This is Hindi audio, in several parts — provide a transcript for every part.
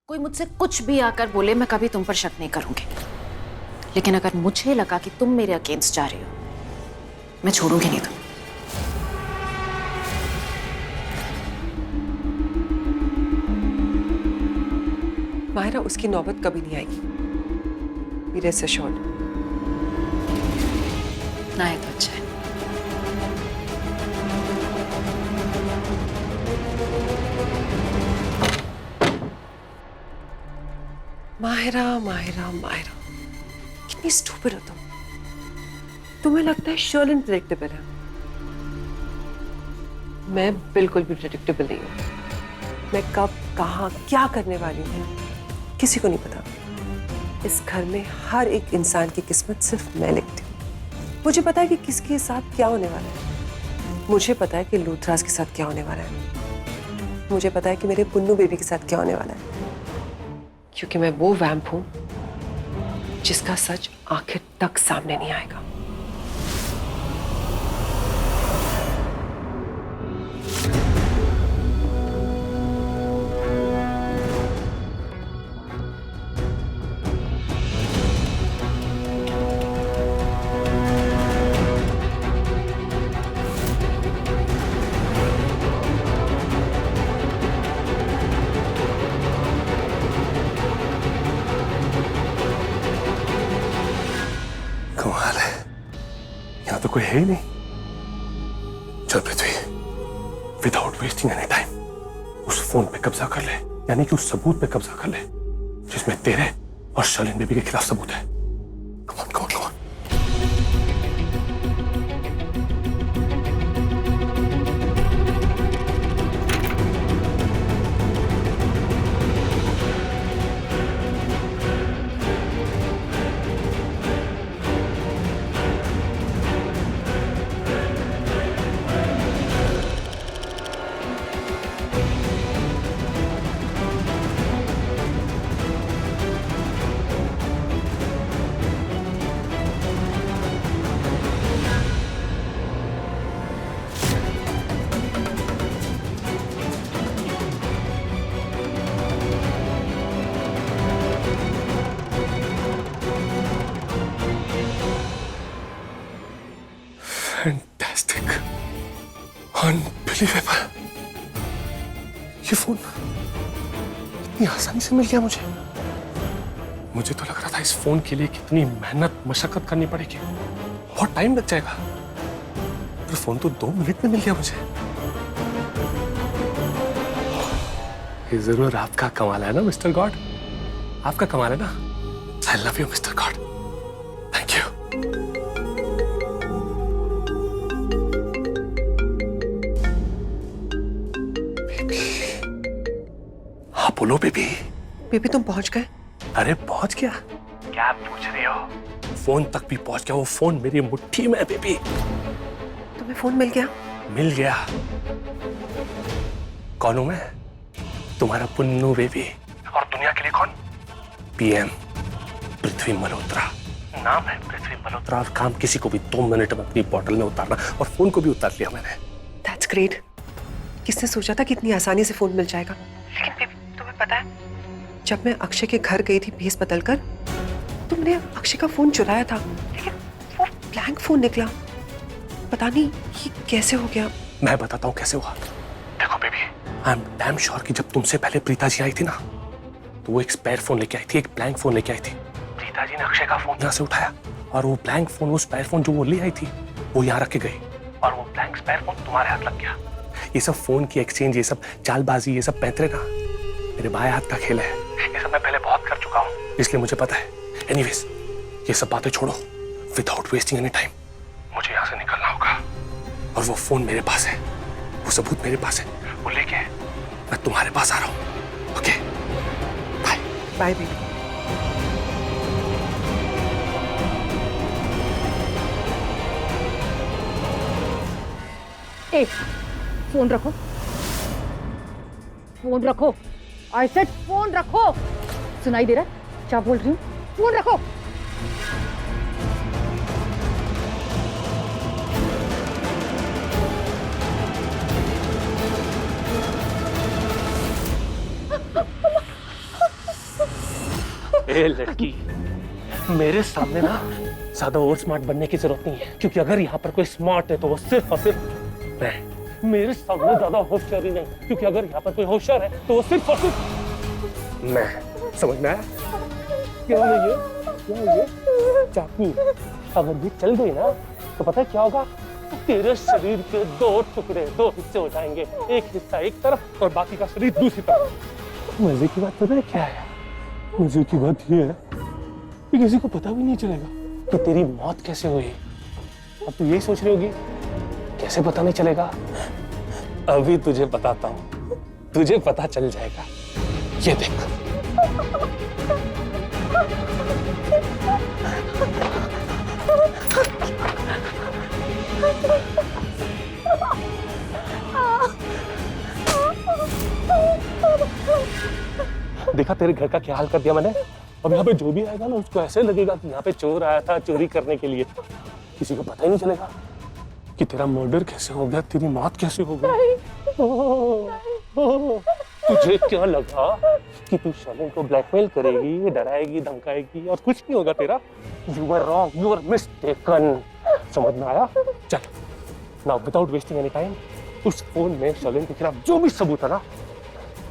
कोई मुझसे कुछ भी आकर बोले मैं कभी तुम पर शक नहीं करूंगी, लेकिन अगर मुझे लगा कि तुम मेरे अगेंस्ट जा रही हो मैं छोड़ूंगी नहीं तुम्हें। माहिरा, उसकी नौबत कभी नहीं आएगी, मेरे से श्योर। ना है तो अच्छा है। माहिरा माहिरा माहिरा, कितनी स्टूपिड हो तुम। तुम्हें लगता है शर्लिन प्रेडिक्टेबल है, मैं बिल्कुल भी प्रेडिक्टेबल नहीं हूं। मैं कब कहां क्या करने वाली हूं किसी को नहीं पता। इस घर में हर एक इंसान की किस्मत सिर्फ मैं लिखती हूँ। मुझे पता है कि किसके साथ क्या होने वाला है। मुझे पता है कि लूथराज के साथ क्या होने वाला है। मुझे पता है कि मेरे पुन्नू बेबी के साथ क्या होने वाला है, क्योंकि मैं वो वैम्प हूं जिसका सच आखिर तक सामने नहीं आएगा। कमाल है, यहाँ तो कोई है ही नहीं। चल पृथ्वी, विदाउट वेस्टिंग एनी टाइम उस फोन पे कब्जा कर ले, यानी कि उस सबूत पे कब्जा कर ले जिसमें तेरे और शर्लिन बेबी के खिलाफ सबूत है। Come on, come on, come on. Fantastic, unbelievable. ये फोन इतनी आसानी से मिल गया मुझे। मुझे तो लग रहा था इस फोन के लिए कितनी मेहनत मशक्कत करनी पड़ेगी, बहुत टाइम लग जाएगा, पर फोन तो 2 मिनट में मिल गया मुझे। ये जरूर आपका कमाल है ना मिस्टर गॉड, आपका कमाल है ना। I love you mister God, thank you. हाँ बोलो बेबी। बेबी, तुम पहुंच गए? अरे पहुंच गया, क्या पूछ रही हो? फोन तक भी पहुंच गया, वो फोन मेरी मुट्ठी में है बेबी। तुम्हें फोन मिल गया? मिल गया। कौन हूं मैं? तुम्हारा पुन्नू बेबी। और दुनिया के लिए कौन? पीएम पृथ्वी मल्होत्रा। नाम है पृथ्वी मल्होत्रा और काम किसी को भी 2 मिनट में अपनी बॉटल में उतारना, और फोन को भी उतार लिया मैंने। That's great. किसने सोचा था कि इतनी आसानी से फोन मिल जाएगा? लेकिन बेबी, तुम्हें पता है, जब मैं अक्षय के घर गई थी भेस बदलकर, तुमने अक्षय का फोन चुराया था, लेकिन वो ब्लैंक फोन निकला। पता नहीं ये कैसे हो गया। मैं बताता हूँ कैसे हुआ। देखो baby, I am damn sure कि जब तुमसे पहले प्रीता जी आई थी ना, तो वो एक स्पेयर फोन लेके आई थी, एक ब्लैंक फोन लेके आई थी। प्रीता जी ने अक्षय का फोन यहाँ से उठाया, और वो ब्लैंक फोन, वो स्पेयर फोन जो वो ले आई थी, वो यहाँ रख के गई, और वो ब्लैंक स्पेयर फोन तुम्हारे हाथ लग गया। ये सब फोन की एक्सचेंज, ये सब चालबाजी, ये सब पैंतरे ना मेरे बाएं हाथ का खेल है। ये सब मैं पहले बहुत कर चुका हूँ, इसलिए मुझे पता है। एनीवेज, ये सब बातें छोड़ो, विदाउट वेस्टिंग एनी टाइम मुझे यहाँ से निकलना होगा। और वो फोन मेरे पास है, वो सबूत मेरे पास है, वो लेके मैं तुम्हारे पास आ रहा हूँ। Okay, bye. Bye baby. ए, फोन रखो, फोन रखो। आई सेड फोन रखो। सुनाई दे रहा है क्या बोल रही हूँ? फोन रखो। ए लड़की, मेरे सामने ना ज्यादा और स्मार्ट बनने की जरूरत नहीं है, क्योंकि अगर यहाँ पर कोई स्मार्ट है तो वो सिर्फ और सिर्फ मैं। मेरे सामने ज्यादा होशियारी नहीं, क्योंकि अगर यहाँ पर कोई होशियार है तो वो सिर्फ और सिर्फ मैं। समझ में आया? क्या है ये? क्या है ये? चाकू। अगर ये चल गई ना तो पता है क्या होगा? तेरे शरीर के दो टुकड़े, दो हिस्से हो जाएंगे, एक हिस्सा एक तरफ और बाकी का शरीर दूसरी तरफ। मजे की बात पता है क्या है? मजे की बात ये है कि किसी को पता भी नहीं चलेगा कि तेरी मौत कैसे हुई। अब तू यही सोच रही होगी कैसे पता नहीं चलेगा? अभी तुझे बताता हूँ, तुझे पता चल जाएगा। ये देख। देखा तेरे घर का क्या हाल कर दिया मैंने। अब यहाँ पे जो भी आएगा ना उसको ऐसे लगेगा कि यहाँ पे चोर आया था चोरी करने के लिए। किसी को पता ही नहीं चलेगा कि तेरा मर्डर कैसे हो गया, तेरी मौत कैसे हो गई। तुझे क्या लगा कि तू शर्लिन को ब्लैकमेल करेगी, डराएगी, धमकाएगी और कुछ नहीं होगा तेरा? You were wrong, you were mistaken। समझ में आया? चल, now without wasting any time, उस फोन में शर्लिन के खिलाफ जो भी सबूत है ना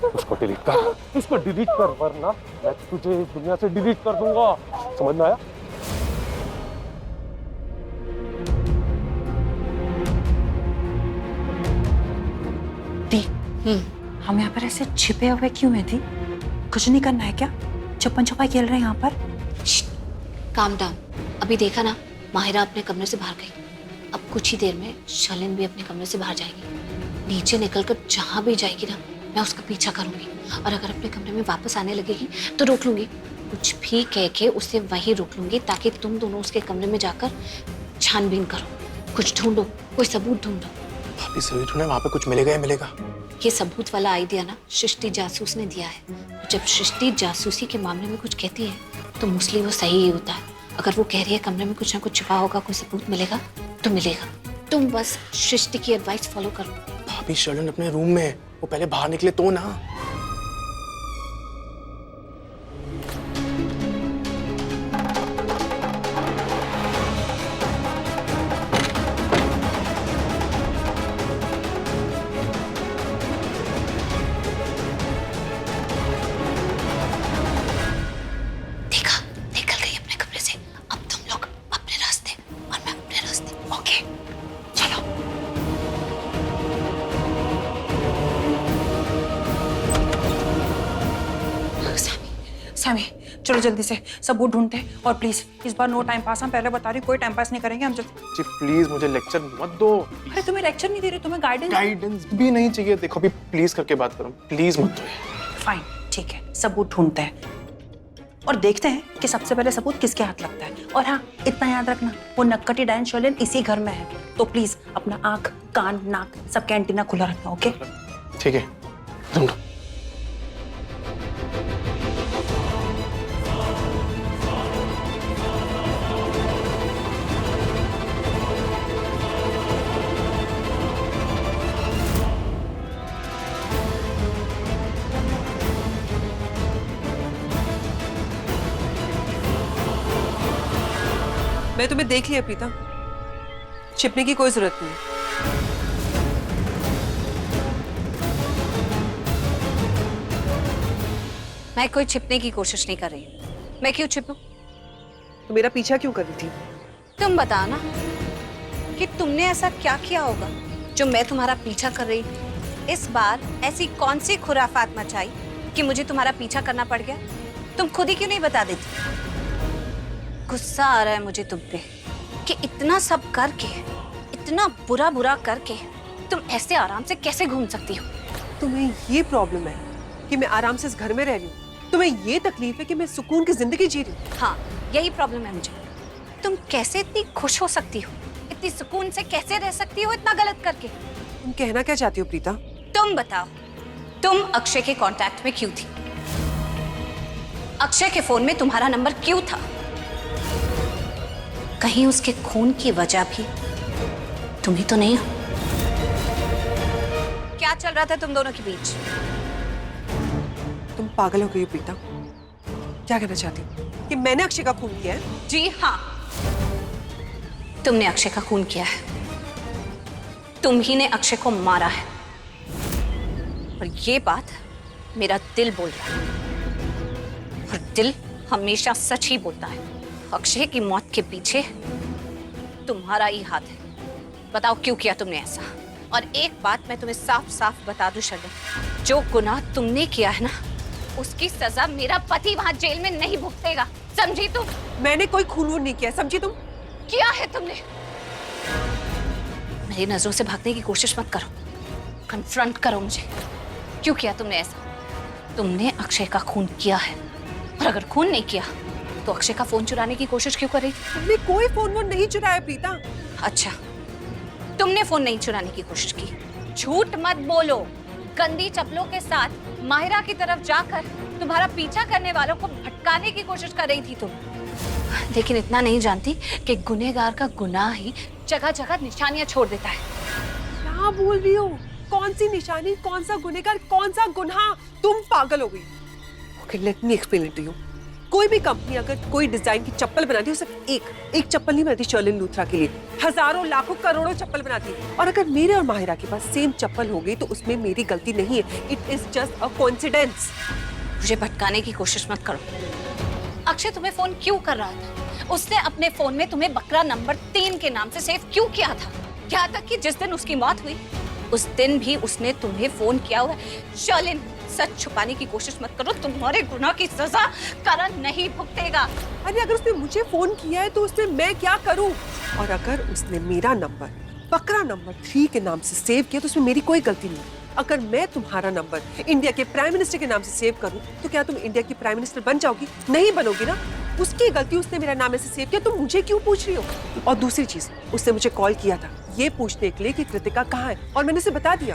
उसको डिलीट कर, उसको डिलीट कर, वरना मैं तुझे इस दुनिया से डिलीट कर दूंगा। समझ में आया? हम यहाँ पर ऐसे छिपे हुए क्यों हैं दी? कुछ नहीं करना है क्या? छप्पन छुपाई खेल रहे हैं यहाँ पर? Calm down. अभी देखा ना, माहिरा अपने कमरे से बाहर गई। अब कुछ ही देर में शर्लिन भी अपने कमरे से बाहर जाएगी। नीचे निकलकर जहाँ भी जाएगी ना, मैं उसका पीछा करूंगी और अगर अपने कमरे में वापस आने लगेगी तो रोक लूंगी। कुछ भी कह के उसे वहीं रोक लूंगी ताकि तुम दोनों उसके कमरे में जाकर छानबीन करो, कुछ ढूंढो, कोई सबूत ढूंढो। भाभी सही ढूंढे, वहाँ पे कुछ मिलेगा ही मिलेगा। ये सबूत वाला आइडिया ना सृष्टि जासूस ने दिया है। जब सृष्टि जासूसी के मामले में कुछ कहती है तो मोस्टली वो सही ही होता है। अगर वो कह रही है कमरे में कुछ ना कुछ छिपा होगा, कोई सबूत मिलेगा तो मिलेगा। तुम बस सृष्टि की एडवाइस फॉलो करो। भाभी शर्लिन अपने रूम में है, वो पहले बाहर निकले तो ना। सैमी चलो जल्दी से सबूत ढूंढते हैं और प्लीज इस बार नो टाइम पास। हम पहले बता रही कोई टाइम पास नहीं करेंगे हम। जी प्लीज मुझे लेक्चर मत दो। अरे तुम्हें लेक्चर नहीं दे रही, तुम्हें गाइडेंस भी नहीं चाहिए। देखो अभी प्लीज करके बात करो, प्लीज मत दो। फाइन ठीक है, सबूत ढूंढते हैं और देखते हैं कि सबसे पहले सबूत किसके हाथ लगता है। और हाँ इतना याद रखना, वो नक्कटी डायन शर्लिन इसी घर में है, तो प्लीज अपना आंख कान नाक सब एंटीना खुला रखना। ओके ठीक है, ढूंढो। मैं तुम्हें देख लिया प्रीता, छिपने की कोई जरूरत नहीं। मैं कोई छिपने की कोशिश नहीं कर रही। मैं क्यों छिपूं? तो मेरा पीछा क्यों कर रही थी? तुम बताओ ना कि तुमने ऐसा क्या किया होगा जो मैं तुम्हारा पीछा कर रही थी। इस बार ऐसी कौन सी खुराफात मचाई कि मुझे तुम्हारा पीछा करना पड़ गया? तुम खुद ही क्यों नहीं बता देती? गुस्सा आ रहा है मुझे तुम पे कि इतना सब करके, इतना बुरा बुरा करके तुम ऐसे आराम से कैसे घूम सकती हो? तुम्हें ये प्रॉब्लम है कि मैं आराम से इस घर में रह रही हूँ? तुम्हें ये तकलीफ है कि मैं सुकून की जिंदगी जी रही हूँ? हाँ यही प्रॉब्लम है मुझे। तुम कैसे इतनी खुश हो सकती हो, इतनी सुकून से कैसे रह सकती हो इतना गलत करके? तुम कहना क्या चाहती हो प्रीता? तुम बताओ, तुम अक्षय के कांटेक्ट में क्यों थी? अक्षय के फोन में तुम्हारा नंबर क्यों था? कहीं उसके खून की वजह भी तुम ही तो नहीं हो? क्या चल रहा था तुम दोनों के बीच? तुम पागल हो गई हो प्रीता। क्या कहना चाहती हूँ कि मैंने अक्षय का खून किया है? जी हाँ, तुमने अक्षय का खून किया है। तुम ही ने अक्षय को मारा है। और ये बात मेरा दिल बोल रहा है। और दिल हमेशा सच ही बोलता है। अक्षय की मौत के पीछे तुम्हारा ही हाथ है। बताओ क्यों किया तुमने ऐसा? और एक बात मैं तुम्हें साफ साफ बता दूं शर्लिन, जो गुनाह तुमने किया है ना, उसकी सजा मेरा पति वहां जेल में नहीं भुगतेगा, समझी तुम? मैंने कोई खून वून नहीं किया, समझी तुम? किया है तुमने। मेरी नजरों से भागने की कोशिश मत करो, कन्फ्रंट करो मुझे। क्यों किया तुमने ऐसा? तुमने अक्षय का खून किया है। और अगर खून नहीं किया तो अक्षय का फोन चुराने की कोशिश क्यों कर रही थी? तुमने कोई फोन वोन नहीं चुराया प्रीता। अच्छा, तुमने फोन नहीं चुराने की कोशिश की। झूठ मत बोलो। गंदी चप्पलों के साथ माहिरा की तरफ जाकर तुम्हारा पीछा करने वालों को भटकाने की कोशिश कर रही थी तुम। लेकिन इतना नहीं जानती कि गुनहगार का गुनाह ही जगह जगह निशानियां छोड़ देता है। क्या बोल रही हो? कौन सी निशानी, कौन सा गुनहगार, कौन सा गुनाह? तुम पागल हो गई। Okay, let me explain it to you. कोई भी कंपनी अगर कोई डिजाइन की चप्पल बनाती है, सिर्फ एक चप्पल नहीं बनाती शर्लिन लूथरा के लिए, हजारों लाखों करोड़ों चप्पल बनाती है। और अगर मेरे और माहिरा के पास सेम चप्पल हो गई तो उसमें मेरी गलती नहीं है। It is just a coincidence. मुझे भटकाने की कोशिश मत करो। अक्षय तुम्हें फोन क्यों कर रहा था? उसने अपने फोन में तुम्हें बकरा नंबर 3 के नाम से सेव क्यों किया था? यहाँ तक कि जिस दिन उसकी मौत हुई उस दिन भी उसने तुम्हें फोन किया हुआ है। शर्लिन, सच छुपाने की कोशिश मत करो। तुम्हारे गुनाह की सजा करण नहीं भुगतेगा। अरे अगर उसने मुझे फोन किया है तो उसने मैं क्या करूं? और अगर उसने मेरा नंबर बकरा नंबर 3 के नाम से सेव किया तो उसमें मेरी कोई गलती नहीं। अगर मैं तुम्हारा नंबर इंडिया के प्राइम मिनिस्टर के नाम से सेव करूं तो क्या तुम इंडिया की प्राइम मिनिस्टर बन जाओगी? नहीं बनोगी ना। उसकी गलती, उसने मेरा नाम ऐसे सेव किया, तुम मुझे क्यों पूछ रही हो? और दूसरी चीज, उसने मुझे कॉल किया था ये पूछने के लिए कि कृतिका कहाँ है, और मैंने उसे बता दिया।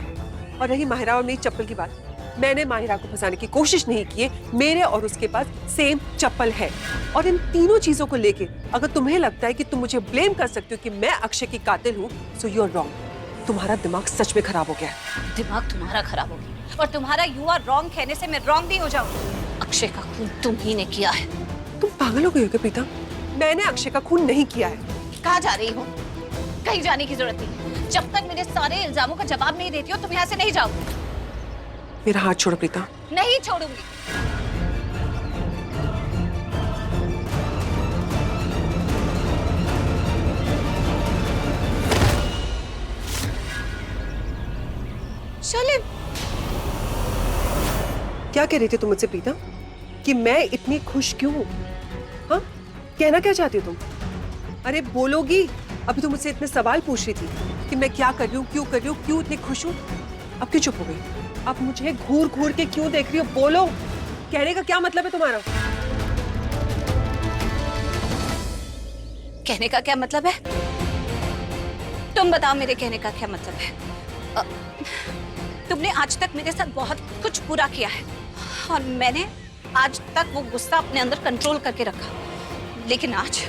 और रही माहिरा और मेरी चप्पल की बात, मैंने माहिरा को फंसाने की कोशिश नहीं की है। मेरे और उसके पास सेम चप्पल है। और इन तीनों चीजों को लेके अगर तुम्हें लगता है कि तुम मुझे ब्लेम कर सकते हो कि मैं अक्षय की कातिल हूँ, सो यू आर रॉन्ग। तुम्हारा दिमाग सच में खराब हो गया है। दिमाग तुम्हारा खराब हो गया और तुम्हारा यू आर रॉन्ग कहने से मैं रॉन्ग नहीं हो जाऊँ। अक्षय का खून तुम ही ने किया है। तुम पागल हो गई हो क्या प्रीता? मैंने अक्षय का खून नहीं किया है। कहाँ जा रही हो? कहीं जाने की जरूरत नहीं। जब तक मेरे सारे इल्जामों का जवाब नहीं देती हो तुम यहाँ से नहीं जाओगे। मेरा हाथ छोड़ो प्रीता। नहीं छोड़ूंगी। शर्लिन, क्या कह रही थी तुम मुझसे प्रीता? कि मैं इतनी खुश क्यों हूँ? हाँ, कहना क्या चाहती हो तुम? अरे बोलोगी? अभी तुम मुझसे इतने सवाल पूछ रही थी कि मैं क्या कर रही हूँ, क्यों कर रही हूँ, क्यों इतनी खुश हूँ। अब क्यों चुप हो गई? अब मुझे घूर घूर के क्यों देख रही हो? बोलो, कहने का क्या मतलब है तुम्हारा? कहने का क्या मतलब है? तुम बताओ मेरे कहने का क्या मतलब है? तुमने आज तक मेरे साथ बहुत कुछ बुरा किया है और मैंने आज तक वो गुस्सा अपने अंदर कंट्रोल करके रखा, लेकिन आज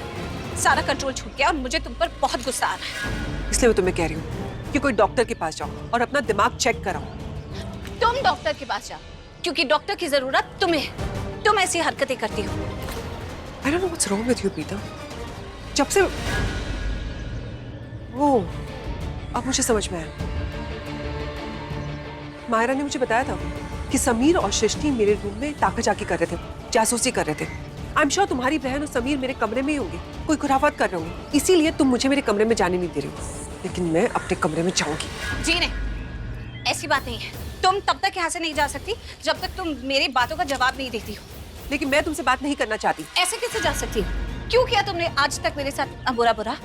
सारा कंट्रोल छूट गया और मुझे तुम पर बहुत गुस्सा आ रहा है। इसलिए मैं तुम्हें कह रही हूँ कि कोई डॉक्टर के पास जाओ और अपना दिमाग चेक कराओ। तुम डॉक्टर के पास जाओ क्योंकि डॉक्टर की जरूरत तुम्हें है। तुम ऐसी हरकतें करती हो। I don't know what's wrong with you, Preeta. जब से वो अब मुझे समझ में आया। मायरा ने मुझे बताया था कि समीर और सृष्टि मेरे रूम में ताकाजाकी कर रहे थे, जासूसी कर रहे थे। आई एम श्योर तुम्हारी बहन और समीर मेरे कमरे में ही होंगे, कोई खुराफात कर रहे होंगे, इसीलिए तुम मुझे मेरे कमरे में जाने नहीं दे रही हो। लेकिन मैं अपने कमरे में जाऊंगी। जी नहीं, ऐसी बात नहीं है। तुम तब तक यहाँ से नहीं जा सकती जब तक तुम मेरी बातों का जवाब नहीं देती हो। लेकिन मैं तुमसे बात नहीं करना चाहती। ऐसे कैसे जा सकती हो? क्यों किया तुमने आज तक मेरे साथ बुरा बुरा?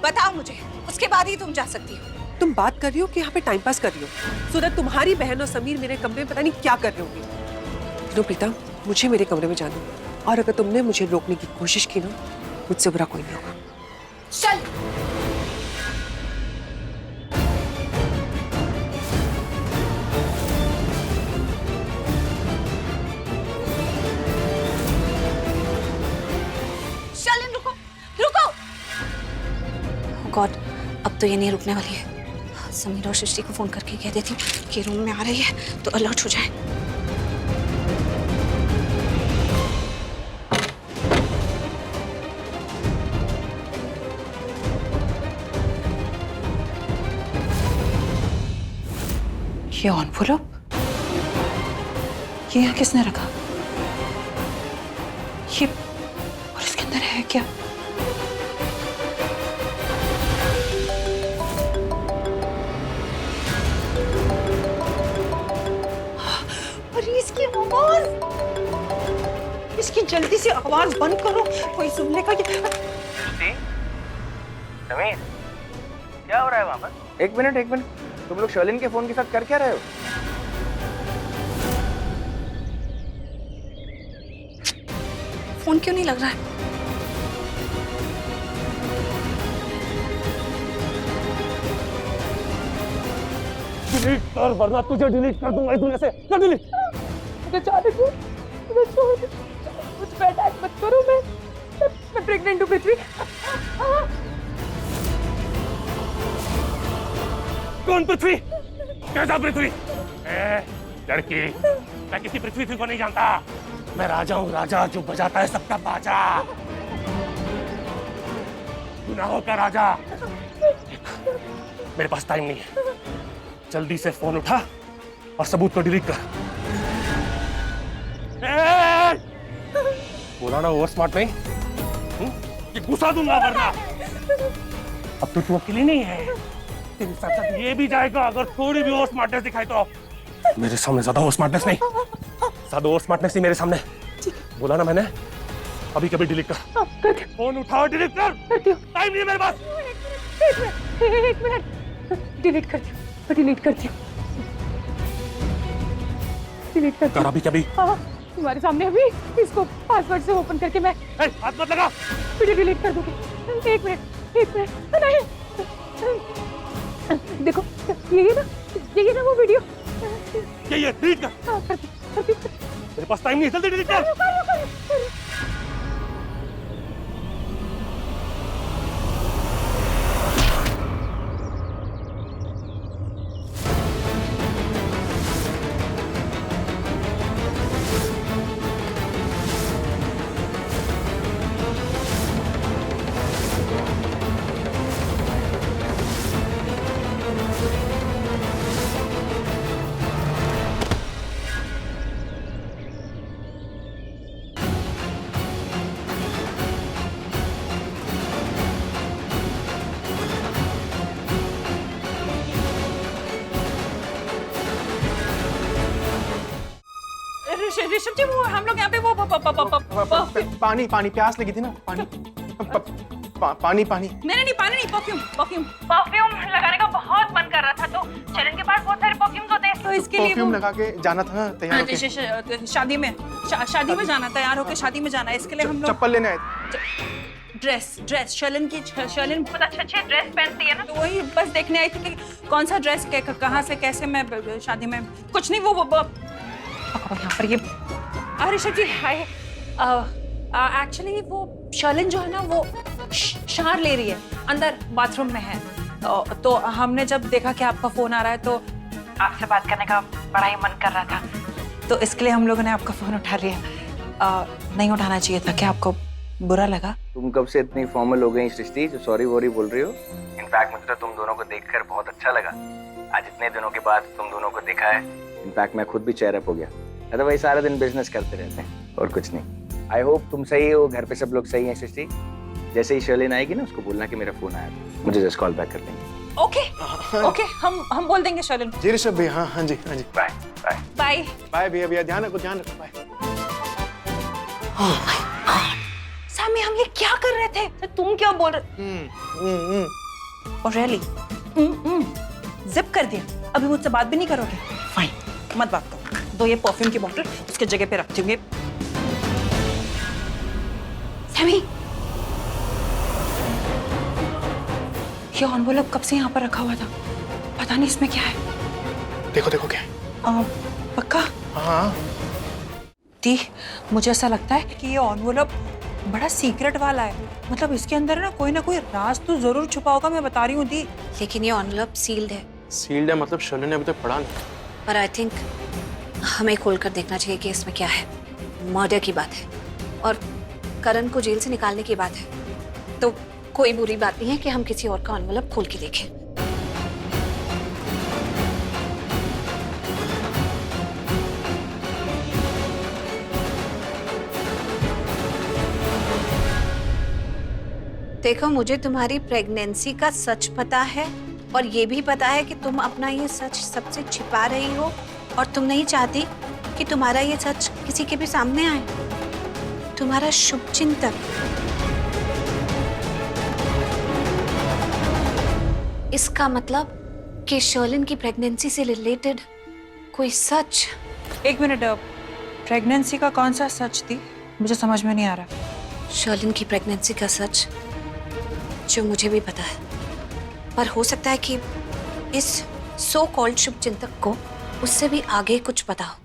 बताओ मुझे, उसके बाद ही तुम जा सकती हो। तुम बात कर रही हो कि यहाँ पे टाइम पास कर रही हो? सो दैट तुम्हारी बहन और समीर मेरे कमरे में पता नहीं क्या कर रहे होंगे। प्रीता, मुझे मेरे कमरे में जाना, और अगर तुमने मुझे रोकने की कोशिश की ना, मुझसे बुरा कोई नहीं होगा। चल। चल, रुको, रुको। गॉड, अब तो ये नहीं रुकने वाली है। समीर और सृष्टि को फोन करके कह देती हूँ कि रूम में आ रही है तो अलर्ट हो जाए। ये एनवेलप ये यहाँ किसने रखा? ये और इसके अंदर है क्या? अरे इसकी आवाज, इसकी जल्दी से आवाज बंद करो, कोई सुन लेगा ये। समीर, क्या हो रहा है वहाँ पर? एक मिनट, तुम लोग शर्लिन के फोन के साथ कर क्या रहे हो? फोन क्यों नहीं लग रहा है? डिलीट कर वरना तुझे डिलीट कर दूंगा इस दुनिया से। कर डिलीट। मुझे जाने दो, मुझे छोड़ दो, मुझ पे अटैक मत करो। मैं प्रेग्नेंट हूँ पृथ्वी। कौन पृथ्वी? कैसा पृथ्वी? लड़की, मैं किसी पृथ्वी को नहीं जानता। मैं राजा हूँ, राजा जो बजाता है सबका बाजा, गुनाहों का राजा। मेरे पास टाइम नहीं है, जल्दी से फोन उठा और सबूत को डिलीट कर। बोला ना ओवर स्मार्ट नहीं, ये घुसा दूंगा वरना। अब तो तू अकेली नहीं है, तेरे साथ साथ ये भी जाएगा अगर थोड़ी भी ओवर स्मार्टनेस दिखाई तो। मेरे सामने ज्यादा ओवर स्मार्टनेस नहीं, ज्यादा ओवर स्मार्टनेस नहीं मेरे सामने। बोला ना मैंने, अभी कभी डिलीट कर। फोन उठाओ, डिलीट कर। टाइम नहीं है मेरे पास। एक मिनट, डिलीट करती हूँ, डिलीट करती हूँ, डिलीट करती हूँ। अभी कभी तुम्हारे सामने अभी इसको पासवर्ड से ओपन करके मैं हाथ मत लगा, वीडियो डिलीट कर दूंगी। एक मिनट नहीं, देखो ये ना वो वीडियो, ये डिलीट कर। करती मेरे पास टाइम नहीं है, जल्दी डिलीट कर। ऋषभ जी, वो हम लोग यहाँ पे वो पानी प्यास लगी थी ना, पानी। नहीं, पानी नहीं, परफ्यूम लगाने का बहुत मन कर रहा था, तो शरण के पास बहुत सारे परफ्यूम होते हैं, तो इसके लिए परफ्यूम लगा के जाना था ना, तैयार होके। शादी में जाना, तैयार होकर शादी में जाना, इसके लिए हम लोग चप्पल लेने आए। ड्रेस शर्लिन बहुत अच्छे ड्रेस पहनती है ना, तो वही बस देखने आई थी कि कौन सा ड्रेस कहाँ से कैसे मैं शादी में। कुछ नहीं, वो यहाँ पर ये ऋषभ जी हाय। एक्चुअली वो शर्लिन जो है ना, वो शार ले रही है, अंदर बाथरूम में है, तो हमने जब देखा कि आपका फोन आ रहा है तो आपसे बात करने का बड़ा ही मन कर रहा था, तो इसके लिए हम लोगों ने आपका फोन उठा लिया। नहीं उठाना चाहिए था, क्या आपको बुरा लगा? तुम कब से इतनी फॉर्मल हो गई सृष्टि, जो सॉरी वॉरी बोल रही हो? इनफैक्ट मुझे तो तुम दोनों को देखकर बहुत अच्छा लगा। आज इतने दिनों के बाद तुम दोनों को देखा है, इनफैक्ट मैं खुद भी चेयर अप हो गया। अदरवाइज सारा दिन बिजनेस करते रहते हैं और कुछ नहीं। आई होप तुम सही हो, घर पे सब लोग सही हैं। सृष्टि, जैसे ही शर्लिन आएगी ना, उसको बोलना कि मेरा फोन आया था, मुझे जस्ट कॉल बैक कर देंगे। ओके, हम बोल देंगे शर्लिन। जी ऋषभ भैया, हाँ जी। बाय भैया, ध्यान रखो, बाय। सामी, हम ये क्या कर रहे थे? तुम क्या बोल रहे? और रियली जिप कर दिया, अभी मुझसे बात भी नहीं करोगे? फाइन, मत बात करो। दो ये परफ्यूम की बोतल उसके जगह पे रखती हूँ। सैमी, ये एनवेलप कब से यहाँ पर रखा हुआ था? पता नहीं इसमें क्या है। देखो क्या है। पक्का? हाँ दी, मुझे ऐसा लगता है कि ये एनवेलप बड़ा सीक्रेट वाला है, मतलब इसके अंदर ना कोई राज तो जरूर छुपा होगा, मैं बता रही हूँ दी। लेकिन ये एनवेलप सील्ड है। सील्ड है मतलब शर्लिन ने अभी तक पढ़ा नहीं। पर आई थिंक हमें खोलकर देखना चाहिए कि इसमें क्या है। मर्डर की बात है और करण को जेल से निकालने की बात है, तो कोई बुरी बात नहीं है कि हम किसी और का एनवेलप खोल के देखें। देखो, मुझे तुम्हारी प्रेगनेंसी का सच पता है और ये भी पता है कि तुम अपना ये सच सबसे छिपा रही हो और तुम नहीं चाहती कि तुम्हारा ये सच किसी के भी सामने आए। तुम्हारा शुभचिंतक। इसका मतलब कि शर्लिन की प्रेगनेंसी से रिलेटेड कोई सच। एक मिनट, प्रेगनेंसी का कौन सा सच थी? मुझे समझ में नहीं आ रहा। शर्लिन की प्रेगनेंसी का सच जो मुझे भी पता है, पर हो सकता है कि इस सो कॉल्ड शुभचिंतक को उससे भी आगे कुछ पता हो।